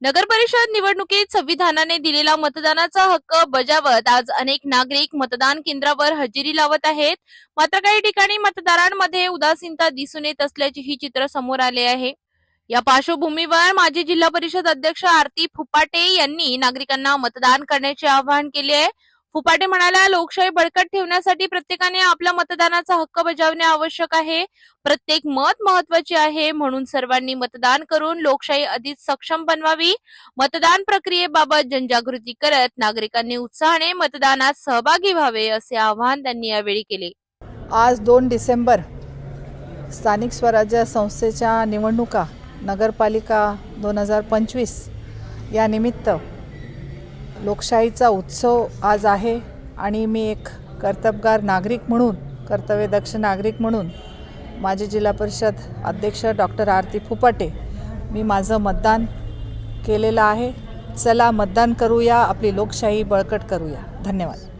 नगर परिषद निवडणुकीत संविधानाने दिलेला मतदानाचा हक्क बजावत आज अनेक नागरिक मतदान केंद्रावर हजेरी लावत आहेत. मात्र काही ठिकाणी मतदारांमध्ये उदासीनता दिसून येत असल्याचेही चित्र समोर आले आहे. या पार्श्वभूमीवर माजी जिल्हा परिषद अध्यक्ष आरती फुपाटे यांनी नागरिकांना मतदान करण्याचे आवाहन केले आहे. फुपाटे म्हणाल्या, लोकशाही बळकट ठेवण्यासाठी प्रत्येकाने आपला मतदानाचा हक्क बजावणे आवश्यक आहे. प्रत्येक मत महत्वाचे आहे, म्हणून सर्वांनी मतदान करून लोकशाही अधिक सक्षम बनवावी. मतदान प्रक्रियेबाबत जनजागृती करत नागरिकांनी उत्साहाने मतदानात सहभागी व्हावे, असे आवाहन त्यांनी यावेळी केले. आज 2 डिसेंबर स्थानिक स्वराज्य संस्थेच्या निवडणुका नगरपालिका 2025 या निमित्त लोकशाहीचा उत्सव आज आहे आणि मी एक कर्तबगार नागरिक म्हणून, कर्तव्यदक्ष नागरिक म्हणून माजी जिल्हा परिषद अध्यक्ष डॉक्टर आरती फुपाटे मी माझं मतदान केलेलं आहे. चला मतदान करूया, आपली लोकशाही बळकट करूया. धन्यवाद.